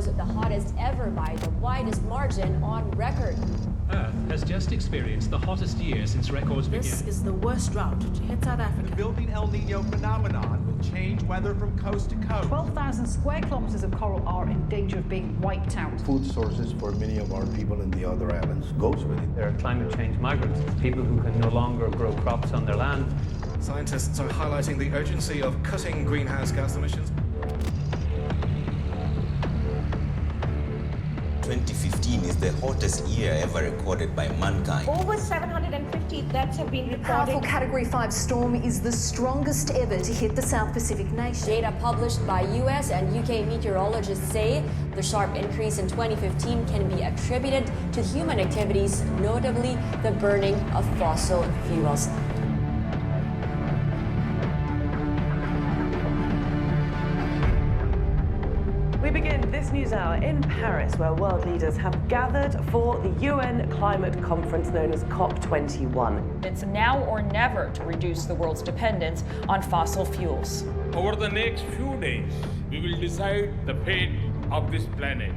was the hottest ever by the widest margin on record. Earth has just experienced the hottest year since records began. This is the worst drought to hit South Africa. The building El Nino phenomenon will change weather from coast to coast. 12,000 square kilometers of coral are in danger of being wiped out. Food sources for many of our people in the other islands goes with it. There are climate change migrants, people who can no longer grow crops on their land. Scientists are highlighting the urgency of cutting greenhouse gas emissions. 2015 is the hottest year ever recorded by mankind. Over 750 deaths have been reported. Powerful Category 5 storm is the strongest ever to hit the South Pacific nation. Data published by US and UK meteorologists say the sharp increase in 2015 can be attributed to human activities, notably the burning of fossil fuels. We begin this news hour in Paris, where world leaders have gathered for the UN climate conference known as COP21. It's now or never to reduce the world's dependence on fossil fuels. Over the next few days, we will decide the fate of this planet.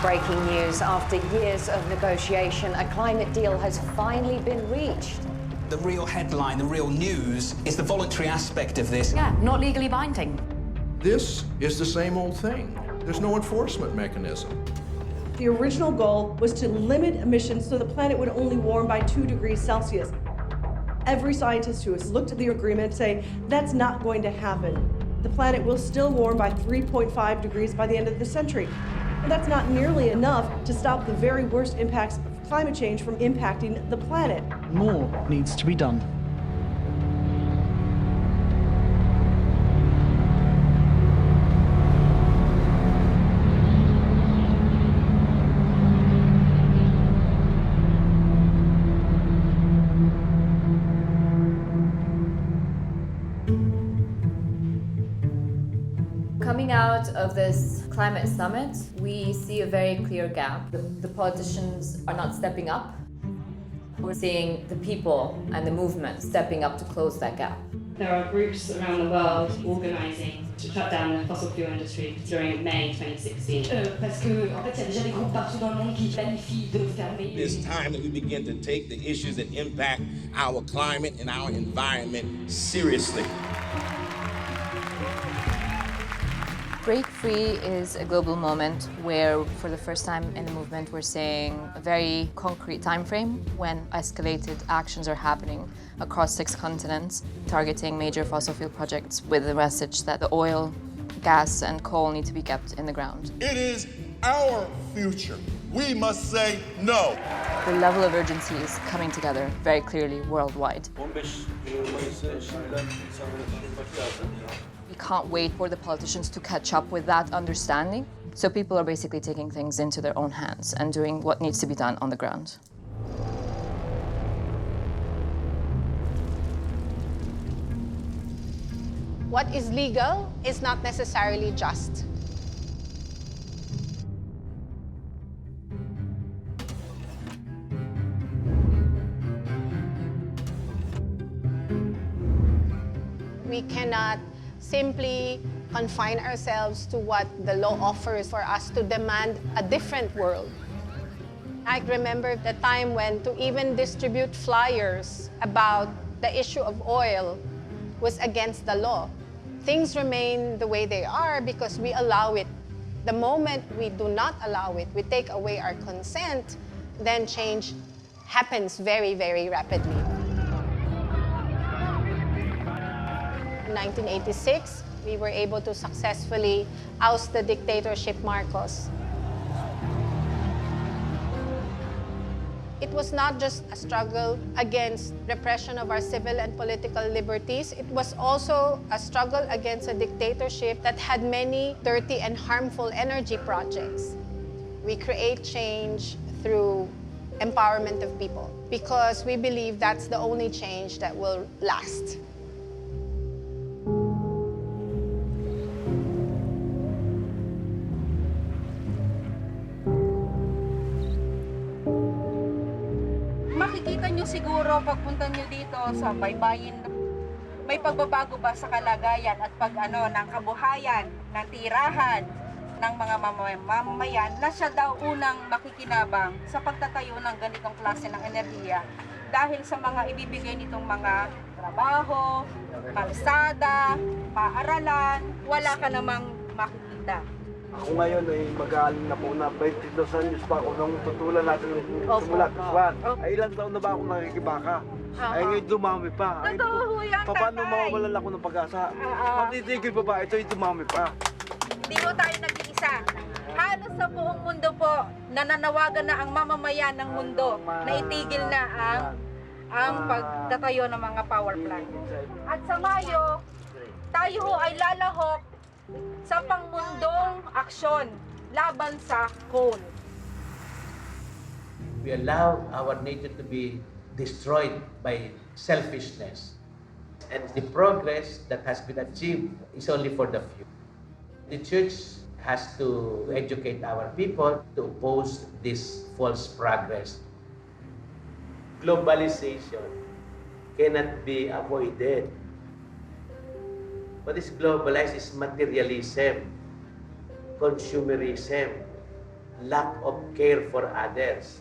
Breaking news: after years of negotiation, a climate deal has finally been reached. The real headline, the real news, is the voluntary aspect of this. Yeah, not legally binding. This is the same old thing. There's no enforcement mechanism. The original goal was to limit emissions so the planet would only warm by 2 degrees Celsius. Every scientist who has looked at the agreement say that's not going to happen. The planet will still warm by 3.5 degrees by the end of the century. And that's not nearly enough to stop the very worst impacts of climate change from impacting the planet. More needs to be done. Coming out of this climate summit, we see a very clear gap. The politicians are not stepping up. We're seeing the people and the movement stepping up to close that gap. There are groups around the world organising to shut down the fossil fuel industry during May 2016. It's time that we begin to take the issues that impact our climate and our environment seriously. Break Free is a global moment where, for the first time in the movement, we're seeing a very concrete time frame when escalated actions are happening across 6 continents, targeting major fossil fuel projects with the message that the oil, gas, and coal need to be kept in the ground. It is our future. We must say no. The level of urgency is coming together very clearly worldwide. We can't wait for the politicians to catch up with that understanding. So people are basically taking things into their own hands and doing what needs to be done on the ground. What is legal is not necessarily just. We cannot simply confine ourselves to what the law offers for us to demand a different world. I remember the time when to even distribute flyers about the issue of oil was against the law. Things remain the way they are because we allow it. The moment we do not allow it, we take away our consent, then change happens very, very rapidly. In 1986, we were able to successfully oust the dictatorship Marcos. It was not just a struggle against repression of our civil and political liberties. It was also a struggle against a dictatorship that had many dirty and harmful energy projects. We create change through empowerment of people because we believe that's the only change that will last. Makikita nyo siguro pagpunta nyo dito sa baybayin, may pagbabago ba sa kalagayan at ng kabuhayan, ng tirahan ng mga mamamayan na siya daw unang makikinabang sa pagtatayo ng ganitong klase ng enerhiya dahil sa mga ibibigay nitong mga trabaho, kalsada, paaralan, wala ka namang makikita. Ako ngayon ay mag-aaling na po na 22 anyos pa ako nung tutulan natin simula kaswan. Ay ilang taon na ba ako nakikibaka? Ay ngayon dumami pa. Totoo yan, tatay. Paano mawawalan ako ng pag-asa? Matitigil pa ba? Ito'y dumami pa. Hindi po tayo nag-iisa. Halos sa buong mundo po, nananawagan na ang mamamayan ng mundo na itigil na ang pagtatayo ng mga power plant. At sa Mayo, tayo ho ay lalahok sa pangmundong aksyon laban sa coal. We allow our nature to be destroyed by selfishness. And the progress that has been achieved is only for the few. The church has to educate our people to oppose this false progress. Globalization cannot be avoided. What is globalized is materialism, consumerism, lack of care for others.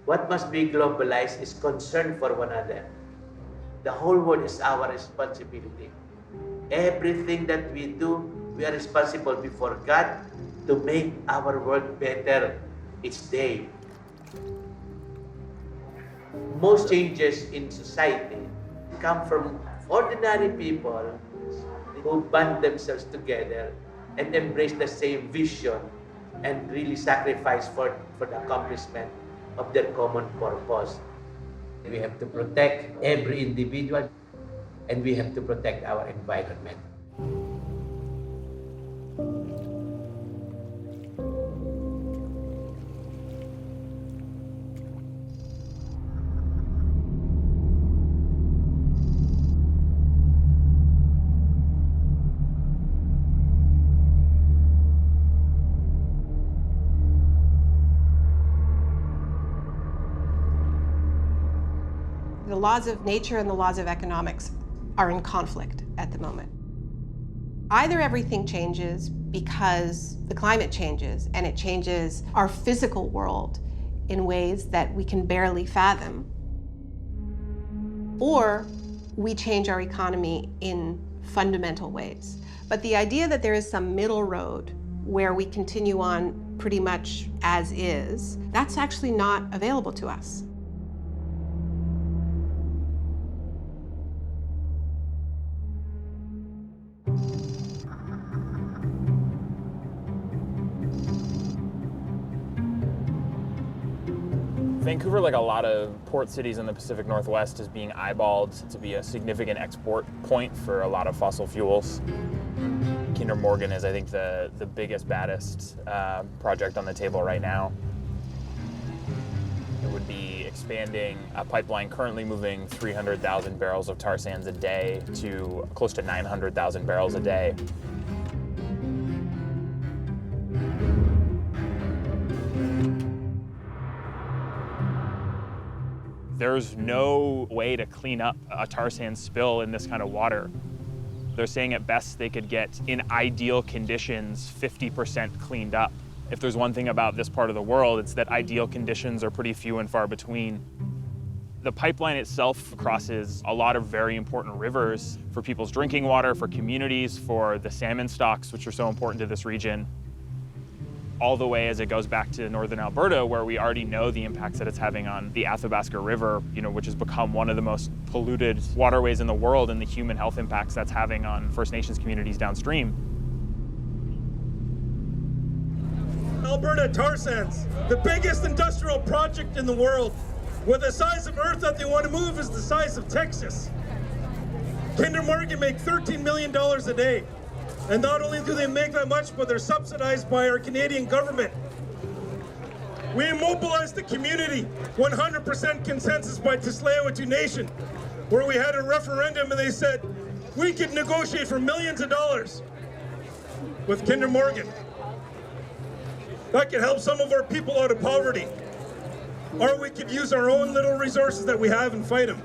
What must be globalized is concern for one another. The whole world is our responsibility. Everything that we do, we are responsible before God to make our world better each day. Most changes in society come from ordinary people who band themselves together and embrace the same vision and really sacrifice for the accomplishment of their common purpose. We have to protect every individual and we have to protect our environment. The laws of nature and the laws of economics are in conflict at the moment. Either everything changes because the climate changes and it changes our physical world in ways that we can barely fathom, or we change our economy in fundamental ways. But the idea that there is some middle road where we continue on pretty much as is, that's actually not available to us. Vancouver, like a lot of port cities in the Pacific Northwest, is being eyeballed to be a significant export point for a lot of fossil fuels. Kinder Morgan is, I think, the biggest, baddest project on the table right now. It would be expanding a pipeline currently moving 300,000 barrels of tar sands a day to close to 900,000 barrels a day. There's no way to clean up a tar sand spill in this kind of water. They're saying at best they could get, in ideal conditions, 50% cleaned up. If there's one thing about this part of the world, it's that ideal conditions are pretty few and far between. The pipeline itself crosses a lot of very important rivers for people's drinking water, for communities, for the salmon stocks, which are so important to this region. All the way as it goes back to northern Alberta, where we already know the impacts that it's having on the Athabasca River, which has become one of the most polluted waterways in the world, and the human health impacts that's having on First Nations communities downstream. Alberta tar sands, the biggest industrial project in the world, with the size of Earth that they want to move is the size of Texas. Kinder Morgan make $13 million a day. And not only do they make that much, but they're subsidized by our Canadian government. We mobilized the community, 100% consensus by Tsleil-Waututh Nation, where we had a referendum and they said, we could negotiate for millions of dollars with Kinder Morgan. That could help some of our people out of poverty. Or we could use our own little resources that we have and fight them.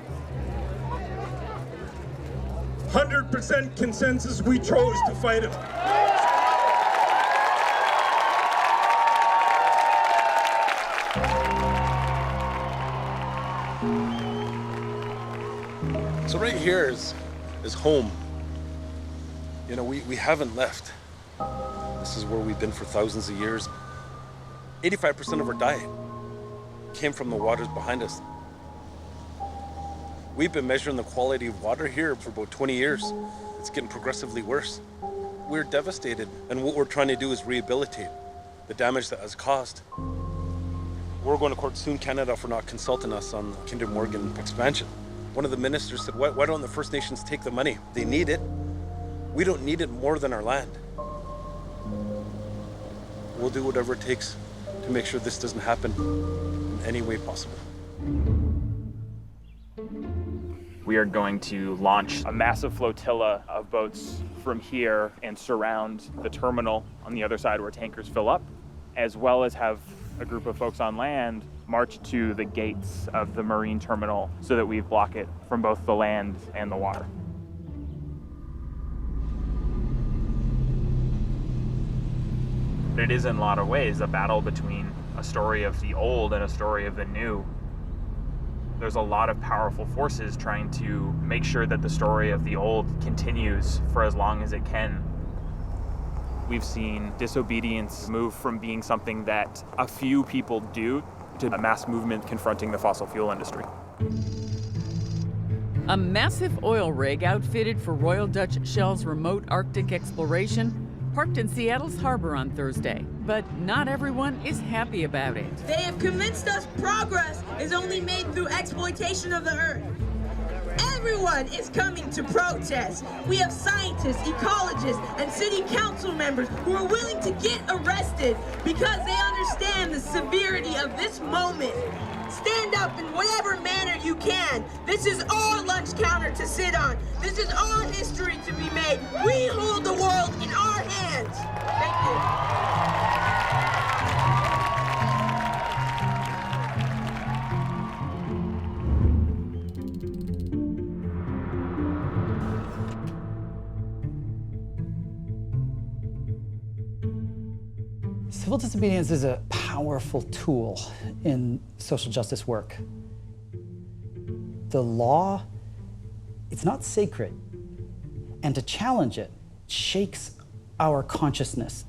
100% consensus, we chose to fight him. So right here is home. You know, we haven't left. This is where we've been for thousands of years. 85% of our diet came from the waters behind us. We've been measuring the quality of water here for about 20 years. It's getting progressively worse. We're devastated, and what we're trying to do is rehabilitate the damage that has caused. We're going to court soon, Canada, for not consulting us on the Kinder Morgan expansion. One of the ministers said, why don't the First Nations take the money? They need it. We don't need it more than our land. We'll do whatever it takes to make sure this doesn't happen in any way possible. We are going to launch a massive flotilla of boats from here and surround the terminal on the other side where tankers fill up, as well as have a group of folks on land march to the gates of the marine terminal so that we block it from both the land and the water. It is in a lot of ways a battle between a story of the old and a story of the new. There's a lot of powerful forces trying to make sure that the story of the old continues for as long as it can. We've seen disobedience move from being something that a few people do to a mass movement confronting the fossil fuel industry. A massive oil rig outfitted for Royal Dutch Shell's remote Arctic exploration parked in Seattle's harbor on Thursday. But not everyone is happy about it. They have convinced us progress is only made through exploitation of the earth. Everyone is coming to protest. We have scientists, ecologists, and city council members who are willing to get arrested because they understand the severity of this moment. Stand up in whatever manner you can. This is our lunch counter to sit on. This is our history to be made. We hold the world in our hands. Thank you. Civil disobedience is a powerful tool in social justice work. The law, it's not sacred, and to challenge it shakes our consciousness.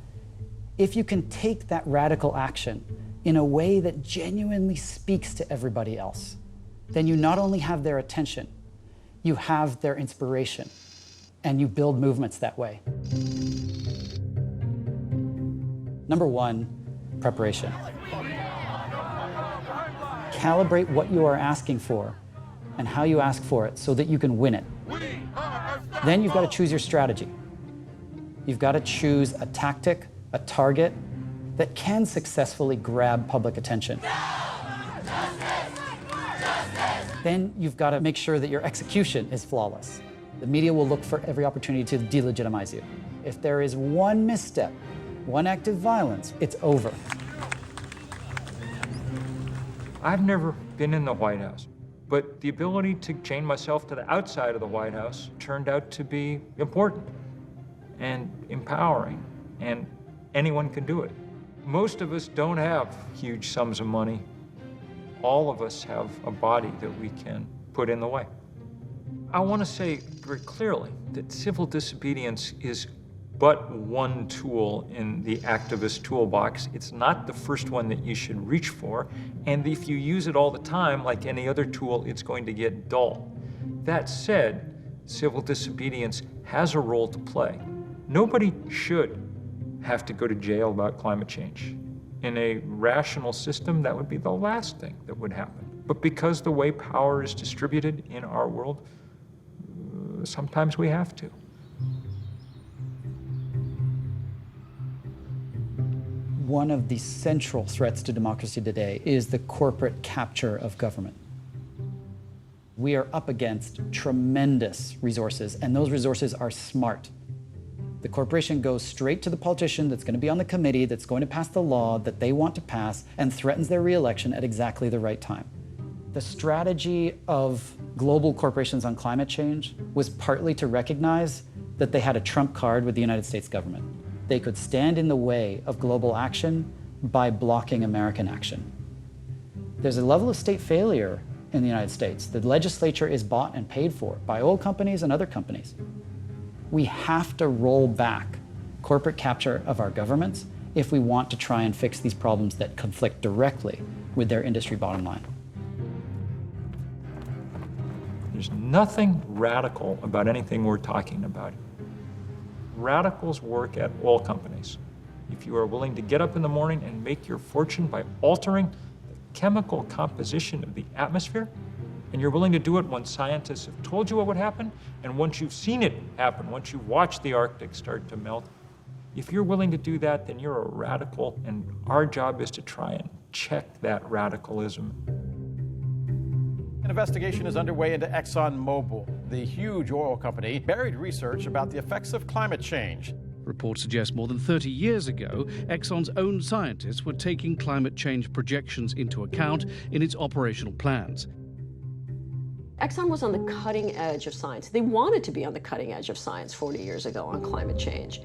If you can take that radical action in a way that genuinely speaks to everybody else, then you not only have their attention, you have their inspiration, and you build movements that way. Number one, preparation. Calibrate what you are asking for and how you ask for it so that you can win it. Then you've got to choose your strategy. You've got to choose a tactic, a target that can successfully grab public attention. Then you've got to make sure that your execution is flawless. The media will look for every opportunity to delegitimize you. If there is one misstep, one act of violence, it's over. I've never been in the White House, but the ability to chain myself to the outside of the White House turned out to be important and empowering, and anyone can do it. Most of us don't have huge sums of money. All of us have a body that we can put in the way. I want to say very clearly that civil disobedience is but one tool in the activist toolbox. It's not the first one that you should reach for, and if you use it all the time, like any other tool, it's going to get dull. That said, civil disobedience has a role to play. Nobody should have to go to jail about climate change. In a rational system, that would be the last thing that would happen. But because the way power is distributed in our world, sometimes we have to. One of the central threats to democracy today is the corporate capture of government. We are up against tremendous resources, and those resources are smart. The corporation goes straight to the politician that's going to be on the committee that's going to pass the law that they want to pass and threatens their re-election at exactly the right time. The strategy of global corporations on climate change was partly to recognize that they had a trump card with the United States government. They could stand in the way of global action by blocking American action. There's a level of state failure in the United States. The legislature is bought and paid for by oil companies and other companies. We have to roll back corporate capture of our governments if we want to try and fix these problems that conflict directly with their industry bottom line. There's nothing radical about anything we're talking about. Radicals work at oil companies. If you are willing to get up in the morning and make your fortune by altering the chemical composition of the atmosphere, and you're willing to do it once scientists have told you what would happen, and once you've seen it happen, once you've watched the Arctic start to melt, if you're willing to do that, then you're a radical, and our job is to try and check that radicalism. An investigation is underway into ExxonMobil. The huge oil company buried research about the effects of climate change. Reports suggest more than 30 years ago, Exxon's own scientists were taking climate change projections into account in its operational plans. Exxon was on the cutting edge of science. They wanted to be on the cutting edge of science 40 years ago on climate change.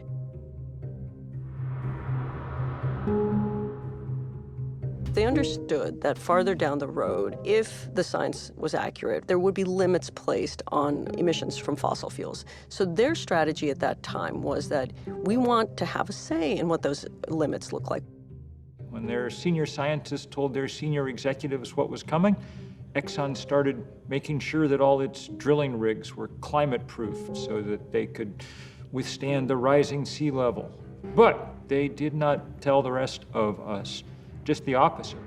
They understood that farther down the road, if the science was accurate, there would be limits placed on emissions from fossil fuels. So their strategy at that time was that we want to have a say in what those limits look like. When their senior scientists told their senior executives what was coming, Exxon started making sure that all its drilling rigs were climate-proofed so that they could withstand the rising sea level. But they did not tell the rest of us. Just the opposite.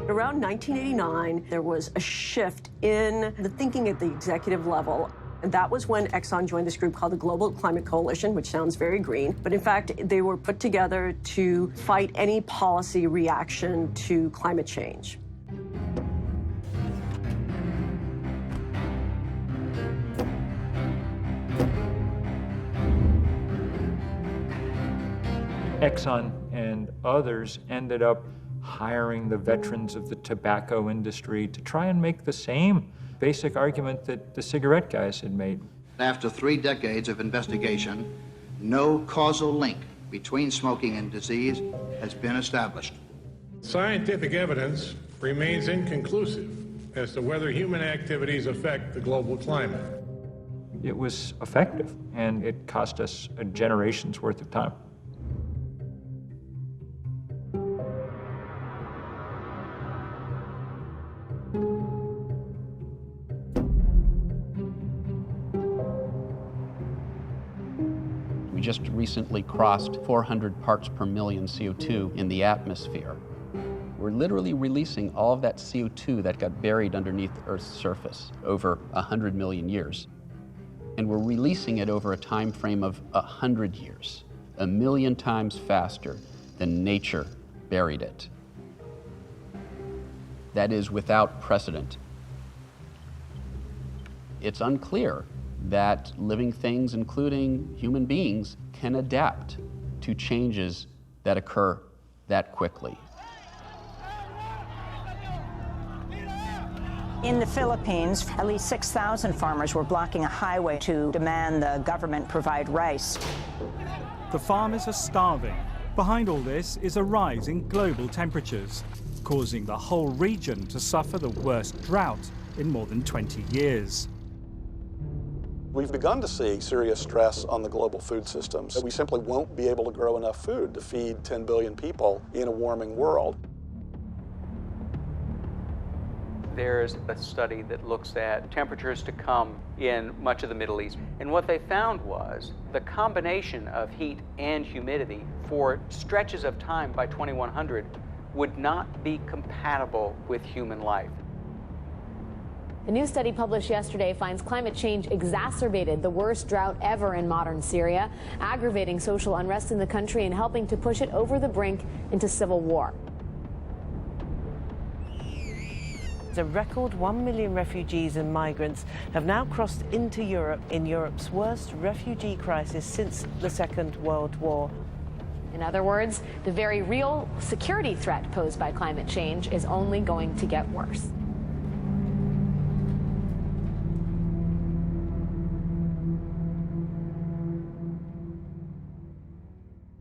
Around 1989, there was a shift in the thinking at the executive level. And that was when Exxon joined this group called the Global Climate Coalition, which sounds very green. But in fact, they were put together to fight any policy reaction to climate change. Exxon and others ended up hiring the veterans of the tobacco industry to try and make the same basic argument that the cigarette guys had made. After 3 decades of investigation, no causal link between smoking and disease has been established. Scientific evidence remains inconclusive as to whether human activities affect the global climate. It was effective, and it cost us a generation's worth of time. Just recently crossed 400 parts per million CO2 in the atmosphere. We're literally releasing all of that CO2 that got buried underneath Earth's surface over 100 million years. And we're releasing it over a time frame of 100 years, 1 million times faster than nature buried it. That is without precedent. It's unclear that living things, including human beings, can adapt to changes that occur that quickly. In the Philippines, at least 6,000 farmers were blocking a highway to demand the government provide rice. The farmers are starving. Behind all this is a rise in global temperatures, causing the whole region to suffer the worst drought in more than 20 years. We've begun to see serious stress on the global food systems. We simply won't be able to grow enough food to feed 10 billion people in a warming world. There's a study that looks at temperatures to come in much of the Middle East. And what they found was the combination of heat and humidity for stretches of time by 2100 would not be compatible with human life. A new study published yesterday finds climate change exacerbated the worst drought ever in modern Syria, aggravating social unrest in the country and helping to push it over the brink into civil war. A record 1 million refugees and migrants have now crossed into Europe in Europe's worst refugee crisis since the Second World War. In other words, the very real security threat posed by climate change is only going to get worse.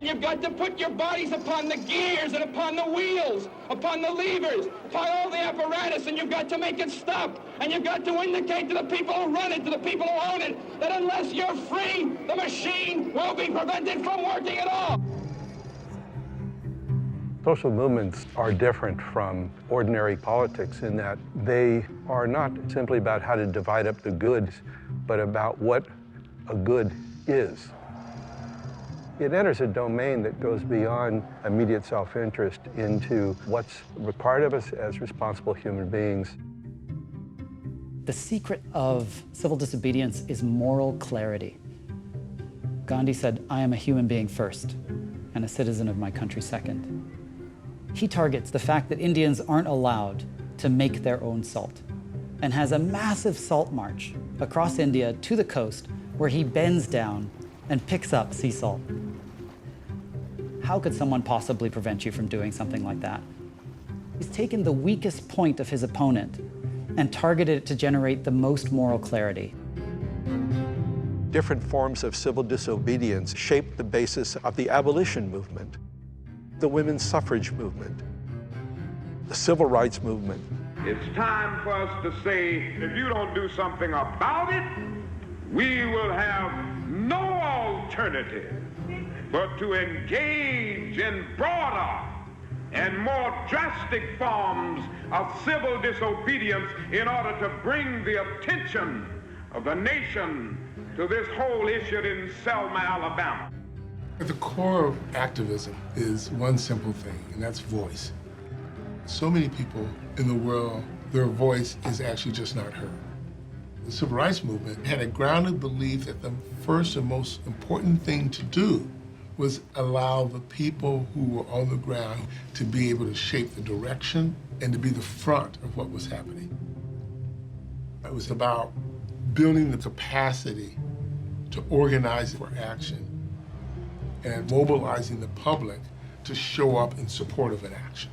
You've got to put your bodies upon the gears and upon the wheels, upon the levers, upon all the apparatus, and you've got to make it stop. And you've got to indicate to the people who run it, to the people who own it, that unless you're free, the machine will be prevented from working at all. Social movements are different from ordinary politics in that they are not simply about how to divide up the goods, but about what a good is. It enters a domain that goes beyond immediate self-interest into what's required of us as responsible human beings. The secret of civil disobedience is moral clarity. Gandhi said, "I am a human being first, and a citizen of my country second." He targets the fact that Indians aren't allowed to make their own salt, and has a massive salt march across India to the coast where he bends down and picks up sea salt. How could someone possibly prevent you from doing something like that? He's taken the weakest point of his opponent and targeted it to generate the most moral clarity. Different forms of civil disobedience shaped the basis of the abolition movement, the women's suffrage movement, the civil rights movement. It's time for us to say, if you don't do something about it, we will have no alternative but to engage in broader and more drastic forms of civil disobedience in order to bring the attention of the nation to this whole issue in Selma, Alabama. At the core of activism is one simple thing, and that's voice. So many people in the world, their voice is actually just not heard. The civil rights movement had a grounded belief that the first and most important thing to do was allow the people who were on the ground to be able to shape the direction and to be the front of what was happening. It was about building the capacity to organize for action and mobilizing the public to show up in support of an action.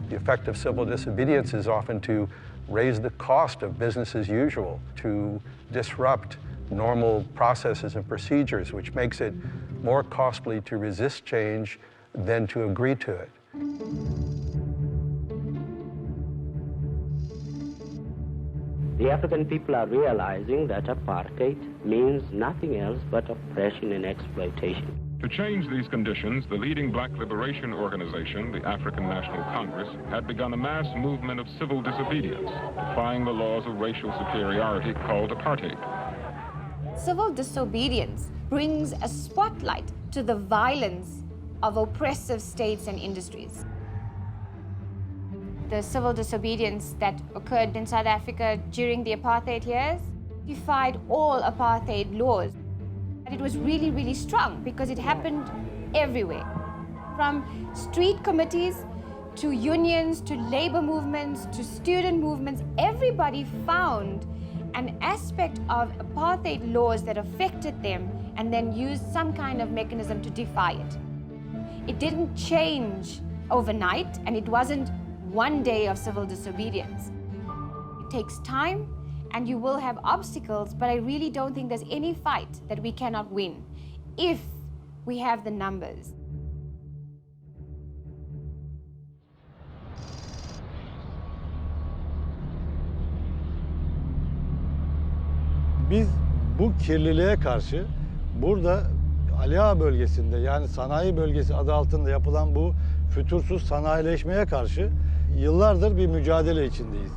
The effect of civil disobedience is often to raise the cost of business as usual, to disrupt normal processes and procedures, which makes it more costly to resist change than to agree to it. The African people are realizing that apartheid means nothing else but oppression and exploitation. To change these conditions, the leading black liberation organization, the African National Congress, had begun a mass movement of civil disobedience, defying the laws of racial superiority called apartheid. Civil disobedience brings a spotlight to the violence of oppressive states and industries. The civil disobedience that occurred in South Africa during the apartheid years defied all apartheid laws. And it was really, really strong because it happened everywhere. From street committees to unions, to labor movements, to student movements, everybody found an aspect of apartheid laws that affected them and then used some kind of mechanism to defy it. It didn't change overnight, and it wasn't one day of civil disobedience. It takes time, and you will have obstacles, but I really don't think there's any fight that we cannot win if we have the numbers. Biz bu kirliliğe karşı burada Ali Ağa bölgesinde, yani sanayi bölgesi adı altında yapılan bu fütursuz sanayileşmeye karşı yıllardır bir mücadele içindeyiz.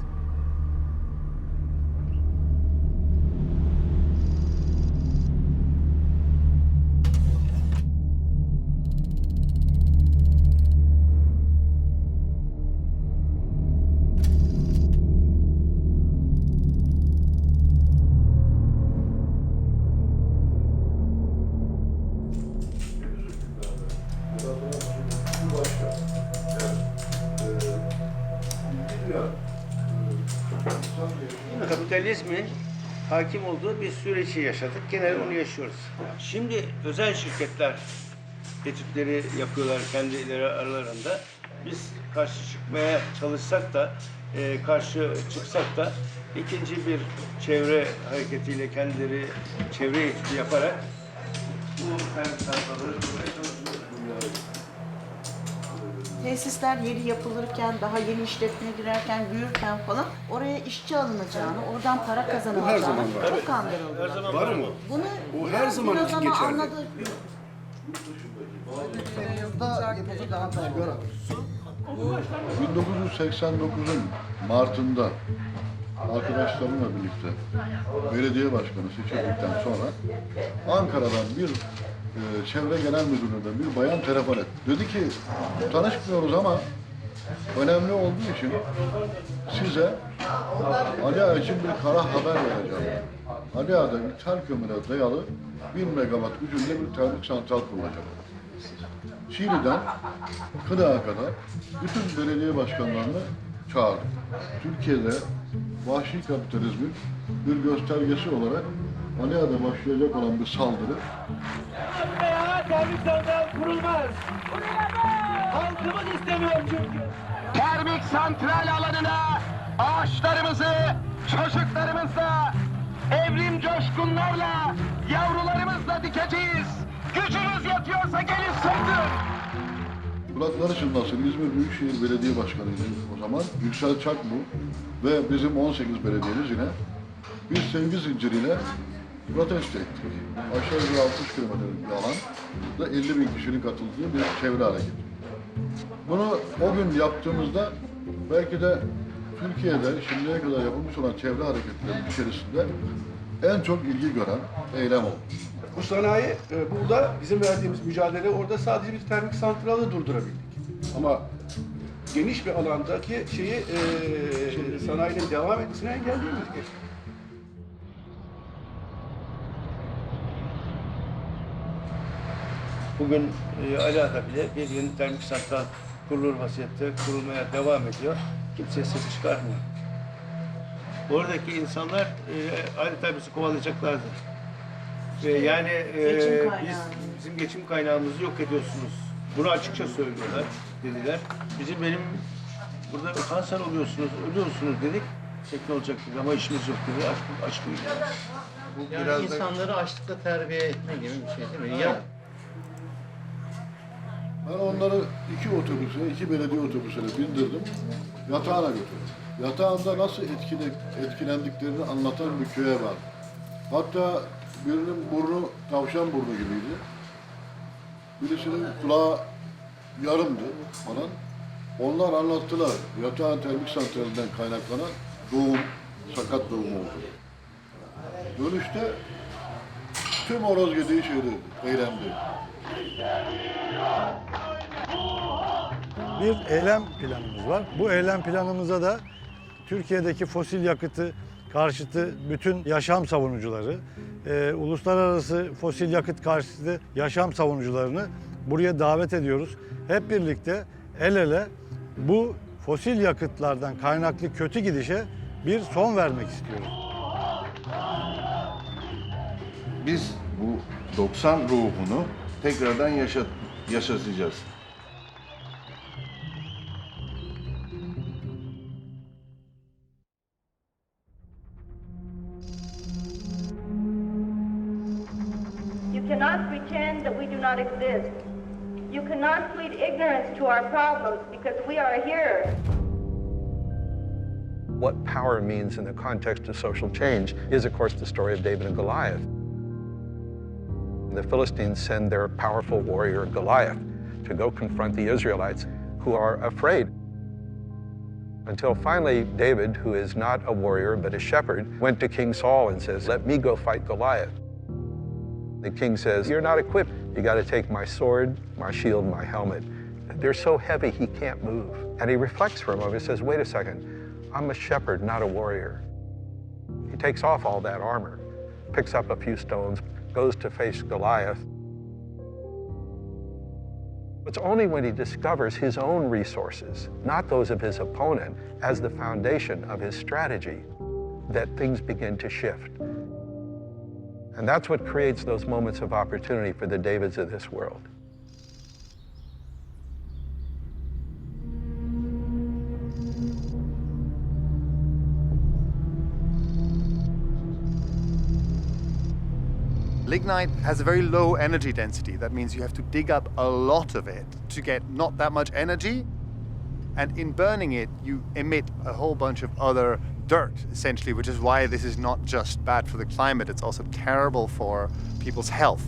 Kapitalizmin hakim olduğu bir süreci yaşadık. Genel onu yaşıyoruz. Şimdi özel şirketler etütleri yapıyorlar kendileri aralarında. Biz karşı çıkmaya çalışsak da, karşı çıksak da ikinci bir çevre hareketiyle kendileri çevre etütü yaparak bu sayfaları tesisler yeni yapılırken, daha yeni işletmeye girerken, büyürken falan oraya işçi alınacağını, oradan para kazanılacağını çok kandırıldılar. Her zaman var mı? Bunu bu her zaman için geçerli. Anladı. 1989'un Mart'ında arkadaşlarımla birlikte belediye başkanı seçildikten sonra Ankara'dan bir çevre genel müdürlüğünden bir bayan telefon etti. Dedi ki tanışmıyoruz ama önemli olduğu için size Ali Ağa için bir kara haber vereceğim. Ali Ağa'da ithal kömüre dayalı 1 megawatt gücünde bir termik santral kurulacak. Şili'den Kırağa kadar bütün belediye başkanlarını çağırdık. Türkiye'de vahşi kapitalizmin bir göstergesi olarak Ali Ağa'da başlayacak olan bir saldırı. Termik santral kurulmaz. Halkımız istemiyor çünkü. Termik santral alanına ağaçlarımızı, çocuklarımızla, evrim coşkunlarla, yavrularımızla dikeceğiz. Gücünüz yetiyorsa gelin söndürün. Kulakları çınlasın. İzmir Büyükşehir Belediye Başkanı'ydı o zaman. Yüksel Çakbu ve bizim 18 belediyemiz yine bir sevgi zinciriyle protesto ettik. Aşağı yukarı 60 kilometrelik bir alanda 50 bin kişinin katıldığı bir çevre hareketi. Bunu o gün yaptığımızda belki de Türkiye'de şimdiye kadar yapılmış olan çevre hareketlerinin içerisinde en çok ilgi gören eylem oldu. Bu sanayi burada bizim verdiğimiz mücadele orada sadece bir termik santralı durdurabildik. Ama geniş bir alandaki sanayinin devam etmesini engelleyemedik. Bugün Ali Ağa'da bile bir yeni termik santral kurulur vaziyette kurulmaya devam ediyor. Kimseye ses çıkarmıyor. Oradaki insanlar adeta bizi kovalayacaklardı. Yani bizim geçim kaynağımızı yok ediyorsunuz. Bunu açıkça söylüyorlar dediler. Benim burada kanser oluyorsunuz, ölüyorsunuz dedik. Ne olacak dedi ama işimiz yok dedi. Aşk uyuyoruz. Yani insanları açlıkla terbiye etme gibi bir şey değil mi? Ya. Ben onları iki belediye otobüsüne bindirdim. Yatağına götürdüm. Yatağında nasıl etkilendiklerini anlatan bir köye var. Hatta birinin burnu tavşan burnu gibiydi. Birisinin kulağı yarımdı falan. Onlar anlattılar. Yatağın termik santralinden kaynaklanan sakat doğum oldu. Dönüşte tüm horoz yediği şeydi, eylemdi. Bir eylem planımız var. Bu eylem planımıza da Türkiye'deki fosil yakıtı karşıtı bütün yaşam savunucuları, uluslararası fosil yakıt karşıtı yaşam savunucularını buraya davet ediyoruz. Hep birlikte el ele bu fosil yakıtlardan kaynaklı kötü gidişe bir son vermek istiyoruz. Biz bu 90 ruhunu tekrardan yaşatacağız. You cannot pretend that we do not exist. You cannot plead ignorance to our problems because we are here. What power means in the context of social change is, of course, the story of David and Goliath. The Philistines send their powerful warrior Goliath to go confront the Israelites, who are afraid. Until finally, David, who is not a warrior but a shepherd, went to King Saul and says, "Let me go fight Goliath." The king says, "You're not equipped. You got to take my sword, my shield, my helmet. They're so heavy he can't move." And he reflects for a moment and says, "Wait a second. I'm a shepherd, not a warrior." He takes off all that armor, picks up a few stones, goes to face Goliath. It's only when he discovers his own resources, not those of his opponent, as the foundation of his strategy, that things begin to shift. And that's what creates those moments of opportunity for the Davids of this world. Lignite has a very low energy density. That means you have to dig up a lot of it to get not that much energy. And in burning it, you emit a whole bunch of other dirt, essentially, which is why this is not just bad for the climate, it's also terrible for people's health.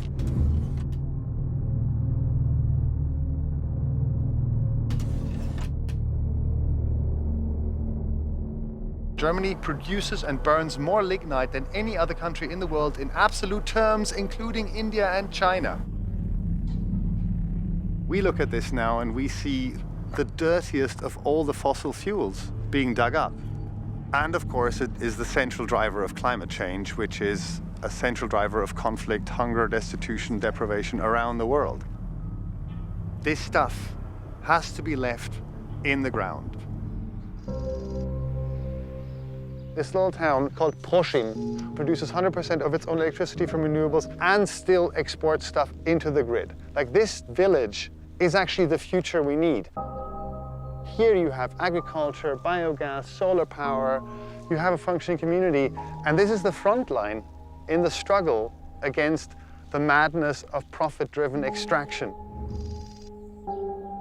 Germany produces and burns more lignite than any other country in the world in absolute terms, including India and China. We look at this now and we see the dirtiest of all the fossil fuels being dug up. And of course, it is the central driver of climate change, which is a central driver of conflict, hunger, destitution, deprivation around the world. This stuff has to be left in the ground. This little town called Proschim produces 100% of its own electricity from renewables and still exports stuff into the grid. Like, this village is actually the future we need. Here you have agriculture, biogas, solar power, you have a functioning community, and this is the front line in the struggle against the madness of profit-driven extraction.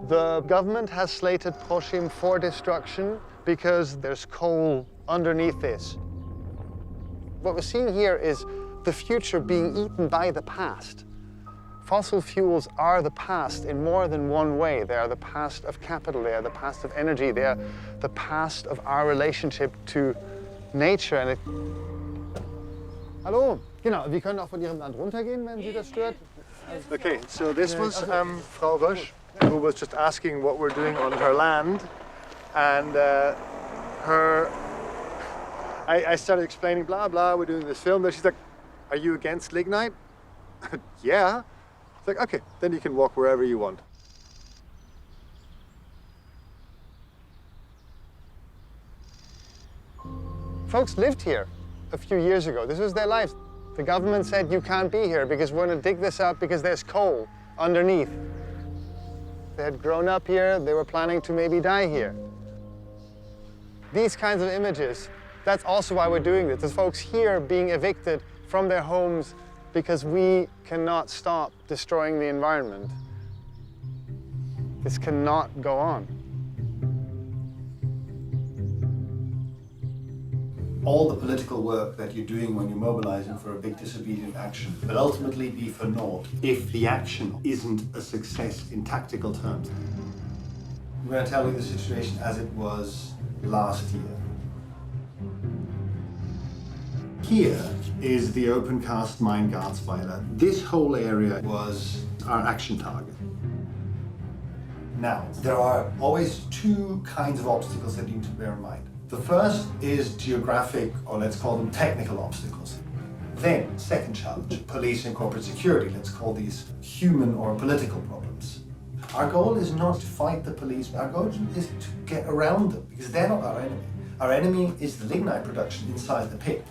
The government has slated Proschim for destruction because there's coal underneath this. What we're seeing here is the future being eaten by the past. Fossil fuels are the past in more than one way. They are the past of capital, they are the past of energy, they are the past of our relationship to nature. And it... Hallo, genau, wir können auch von Ihrem Land runtergehen, wenn Sie das stört. Okay, so this was Frau Rösch, who was just asking what we're doing on her land, and I started explaining, blah, blah, we're doing this film. Then she's like, are you against lignite? Yeah. It's like, okay, then you can walk wherever you want. Folks lived here a few years ago. This was their lives. The government said, you can't be here because we're going to dig this up because there's coal underneath. They had grown up here. They were planning to maybe die here. These kinds of images, that's also why we're doing this. There's folks here being evicted from their homes because we cannot stop destroying the environment. This cannot go on. All the political work that you're doing when you're mobilizing for a big disobedient action will ultimately be for naught if the action isn't a success in tactical terms. I'm going to tell you the situation as it was last year. Here is the open cast mine Garzweiler. This whole area was our action target. Now, there are always two kinds of obstacles that you need to bear in mind. The first is geographic, or let's call them technical obstacles. Then, second challenge, police and corporate security. Let's call these human or political problems. Our goal is not to fight the police, our goal is to get around them, because they're not our enemy. Our enemy is the lignite production inside the pit.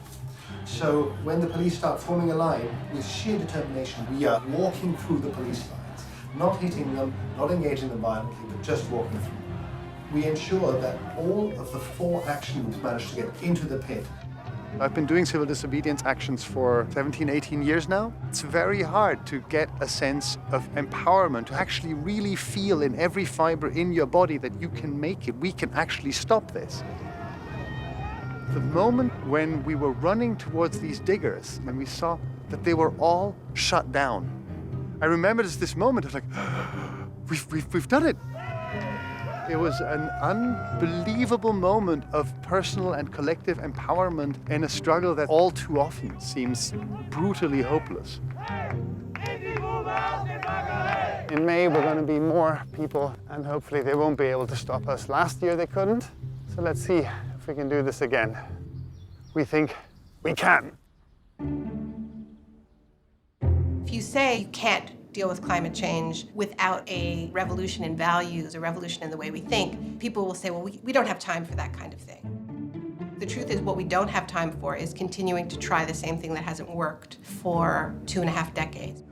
So when the police start forming a line, with sheer determination, we are walking through the police lines, not hitting them, not engaging them violently, but just walking through. We ensure that all of the 4 action groups manage to get into the pit. I've been doing civil disobedience actions for 17, 18 years now. It's very hard to get a sense of empowerment, to actually really feel in every fiber in your body that you can make it. We can actually stop this. The moment when we were running towards these diggers and we saw that they were all shut down, I remember this moment of like, we've done it. It was an unbelievable moment of personal and collective empowerment in a struggle that all too often seems brutally hopeless. In May, we're going to be more people, and hopefully they won't be able to stop us. Last year they couldn't, so let's see if we can do this again. We think we can. If you say you can't deal with climate change without a revolution in values, a revolution in the way we think, people will say, well, we don't have time for that kind of thing. The truth is, what we don't have time for is continuing to try the same thing that hasn't worked for 2.5 decades.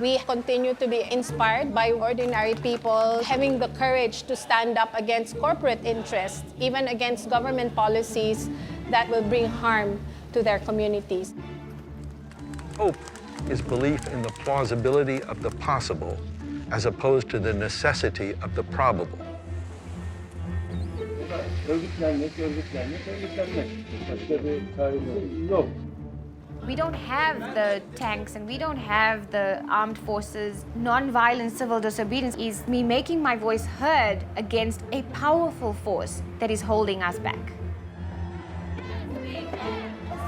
We continue to be inspired by ordinary people having the courage to stand up against corporate interests, even against government policies that will bring harm to their communities. Hope is belief in the plausibility of the possible as opposed to the necessity of the probable. We don't have the tanks and we don't have the armed forces. Non-violent civil disobedience is me making my voice heard against a powerful force that is holding us back.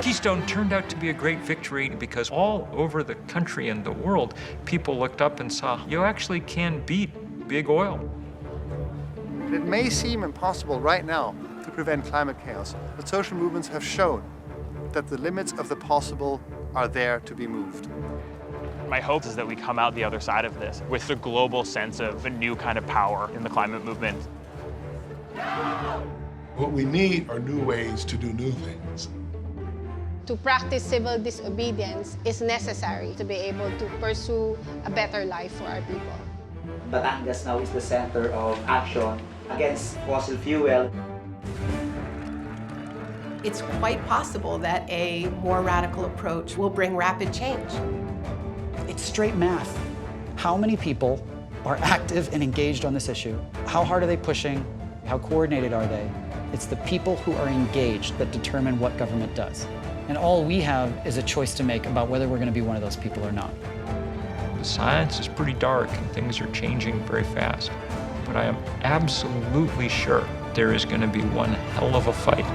Keystone turned out to be a great victory because all over the country and the world, people looked up and saw, you actually can beat big oil. It may seem impossible right now to prevent climate chaos, but social movements have shown that the limits of the possible are there to be moved. My hope is that we come out the other side of this with a global sense of a new kind of power in the climate movement. What we need are new ways to do new things. To practice civil disobedience is necessary to be able to pursue a better life for our people. Batangas now is the center of action against fossil fuel. It's quite possible that a more radical approach will bring rapid change. It's straight math. How many people are active and engaged on this issue? How hard are they pushing? How coordinated are they? It's the people who are engaged that determine what government does. And all we have is a choice to make about whether we're going to be one of those people or not. The science is pretty dark and things are changing very fast. But I am absolutely sure there is going to be one hell of a fight